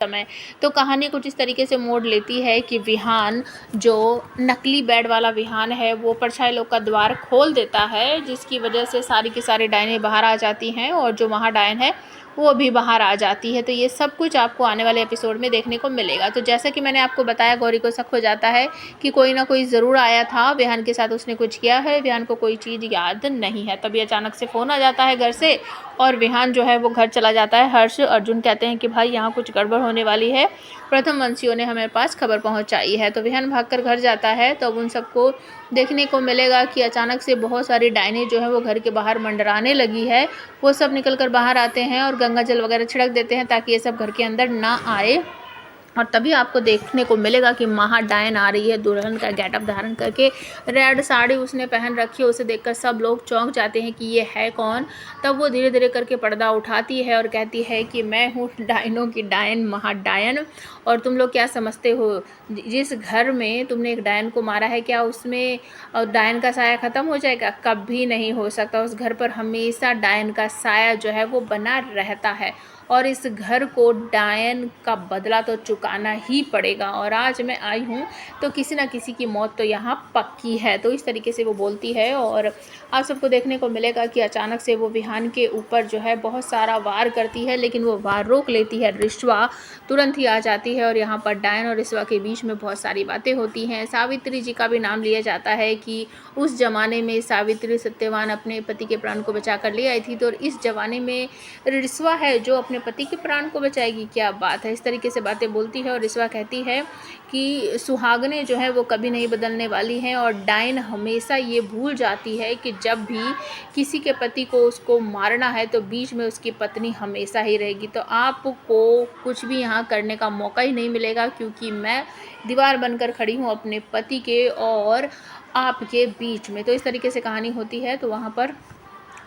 समय। तो कहानी कुछ इस तरीके से मोड़ लेती है कि विहान जो नकली बेड वाला विहान है वो परछाई लोग का द्वार खोल देता है, जिसकी वजह से सारी की सारी डायनें बाहर आ जाती हैं और जो महाडायन है वो भी बाहर आ जाती है। तो ये सब कुछ आपको आने वाले एपिसोड में देखने को मिलेगा। तो जैसा कि मैंने आपको बताया, गौरी को शक हो जाता है कि कोई ना कोई ज़रूर आया था, विहान के साथ उसने कुछ किया है, विहान को कोई चीज़ याद नहीं है। तभी अचानक से फ़ोन आ जाता है घर से और विहान जो है वो घर चला जाता है। हर्ष अर्जुन कहते हैं कि भाई यहाँ कुछ गड़बड़ होने वाली है, प्रथम वंशियों ने हमें पास खबर पहुँचाई है। तो विहान भागकर घर जाता है। तो अब उन सबको देखने को मिलेगा कि अचानक से बहुत सारी डायनें जो है वो घर के बाहर मंडराने लगी है। वो सब निकल कर बाहर आते हैं और गंगा जल वगैरह छिड़क देते हैं ताकि ये सब घर के अंदर ना आए। और तभी आपको देखने को मिलेगा कि महाडायन आ रही है दुल्हन का गेटअप धारण करके। रेड साड़ी उसने पहन रखी है, उसे देखकर सब लोग चौंक जाते हैं कि ये है कौन। तब वो धीरे धीरे करके पर्दा उठाती है और कहती है कि मैं हूँ डायनों की डायन महाडायन। और तुम लोग क्या समझते हो, जिस घर में तुमने एक डायन को मारा है क्या उसमें डायन का साया ख़त्म हो जाएगा? कभी नहीं हो सकता। उस घर पर हमेशा डायन का साया जो है वो बना रहता है और इस घर को डायन का बदला तो चुकाना ही पड़ेगा। और आज मैं आई हूँ तो किसी ना किसी की मौत तो यहाँ पक्की है। तो इस तरीके से वो बोलती है और आप सबको देखने को मिलेगा कि अचानक से वो विहान के ऊपर जो है बहुत सारा वार करती है, लेकिन वो वार रोक लेती है। रिश्वा तुरंत ही आ जाती है और यहाँ पर डायन और रिश्वा के बीच में बहुत सारी बातें होती हैं। सावित्री जी का भी नाम लिया जाता है कि उस ज़माने में सावित्री सत्यवान अपने पति के प्राण को बचा कर ले आई थी, तो इस ज़माने में रिश्वा है जो अपने पति के प्राण को बचाएगी। क्या बात है। इस तरीके से बातें बोलती है और रिश्वा कहती है कि सुहागनें जो है वो कभी नहीं बदलने वाली हैं और डायन हमेशा ये भूल जाती है कि जब भी किसी के पति को उसको मारना है तो बीच में उसकी पत्नी हमेशा ही रहेगी। तो आपको कुछ भी यहाँ करने का मौका ही नहीं मिलेगा, क्योंकि मैं दीवार बनकर खड़ी हूँ अपने पति के और आपके बीच में। तो इस तरीके से कहानी होती है। तो वहाँ पर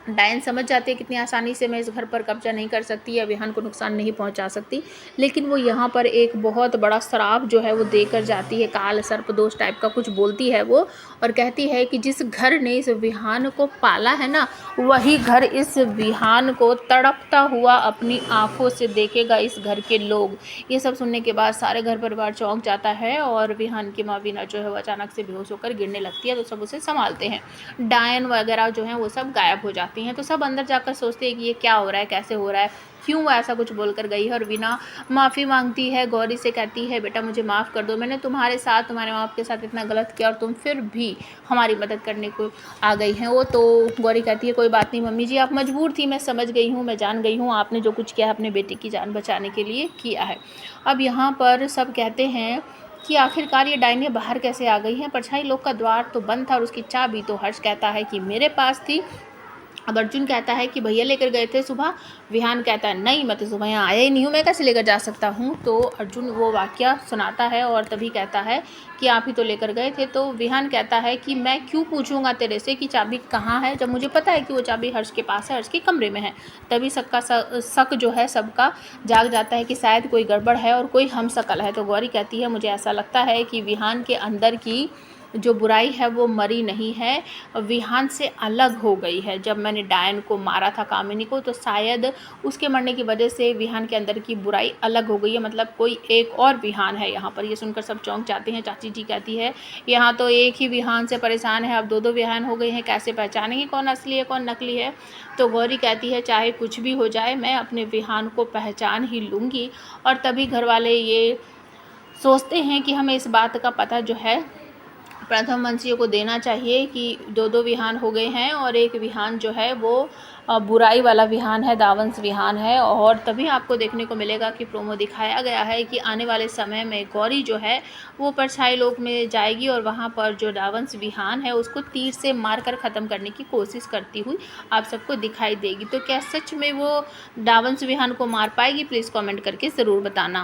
डायन समझ जाती है कितनी आसानी से मैं इस घर पर कब्जा नहीं कर सकती या विहान को नुकसान नहीं पहुंचा सकती, लेकिन वो यहाँ पर एक बहुत बड़ा श्राप जो है वो देकर जाती है। काल सर्प दोष टाइप का कुछ बोलती है वो और कहती है कि जिस घर ने इस विहान को पाला है ना, वही घर इस विहान को तड़पता हुआ अपनी आंखों से देखेगा, इस घर के लोग। ये सब सुनने के बाद सारे घर परिवार चौंक जाता है और विहान की माँ वीना जो है वो अचानक से बेहोश होकर गिरने लगती है। तो सब उसे संभालते हैं। डायन वगैरह जो है वो सब गायब हो जाती हैं। तो सब अंदर जाकर सोचते हैं कि ये क्या हो रहा है, कैसे हो रहा है, क्यों वो ऐसा कुछ बोलकर गई है। और वीना माफ़ी मांगती है, गौरी से कहती है बेटा मुझे माफ़ कर दो, मैंने तुम्हारे साथ तुम्हारे माँ बाप के साथ इतना गलत किया और तुम फिर भी हमारी मदद करने को आ गई हैं। वो तो गौरी कहती है कोई बात नहीं मम्मी जी, आप मजबूर थी, मैं समझ गई हूँ, मैं जान गई हूँ, आपने जो कुछ किया है अपने बेटे की जान बचाने के लिए किया है। अब यहाँ पर सब कहते हैं कि आखिरकार ये डायनें बाहर कैसे आ गई हैं। परछाई लोग का द्वार तो बंद था और उसकी चाबी तो हर्ष कहता है कि मेरे पास थी। अब अर्जुन कहता है कि भैया लेकर गए थे सुबह। विहान कहता है नहीं, मैं तो सुबह यहाँ आया ही नहीं हूँ, मैं कैसे लेकर जा सकता हूँ। तो अर्जुन वो वाक्य सुनाता है और तभी कहता है कि आप ही तो लेकर गए थे। तो विहान कहता है कि मैं क्यों पूछूंगा तेरे से कि चाबी कहाँ है, जब मुझे पता है कि वो चाबी हर्ष के पास है, हर्ष के कमरे में है। तभी सबका शक जो है सबका जाग जाता है कि शायद कोई गड़बड़ है और कोई हमशक्ल है। तो गौरी कहती है मुझे ऐसा लगता है कि विहान के अंदर की जो बुराई है वो मरी नहीं है, विहान से अलग हो गई है। जब मैंने डायन को मारा था कामिनी को, तो शायद उसके मरने की वजह से विहान के अंदर की बुराई अलग हो गई है, मतलब कोई एक और विहान है यहाँ पर। ये सुनकर सब चौंक जाते हैं। चाची जी कहती है यहाँ तो एक ही विहान से परेशान है, अब दो दो विहान हो गए हैं, कैसे पहचानेंगे कौन असली है कौन नकली है। तो गौरी कहती है चाहे कुछ भी हो जाए मैं अपने विहान को पहचान ही लूँगी। और तभी घर वाले ये सोचते हैं कि हमें इस बात का पता जो है प्रथम वंशियों को देना चाहिए कि दो दो विहान हो गए हैं और एक विहान जो है वो बुराई वाला विहान है, दावंश विहान है। और तभी आपको देखने को मिलेगा कि प्रोमो दिखाया गया है कि आने वाले समय में गौरी जो है वो परछाई लोक में जाएगी और वहाँ पर जो दावंश विहान है उसको तीर से मारकर ख़त्म करने की कोशिश करती हुई आप सबको दिखाई देगी। तो क्या सच में वो दावंश विहान को मार पाएगी? प्लीज़ कमेंट करके ज़रूर बताना।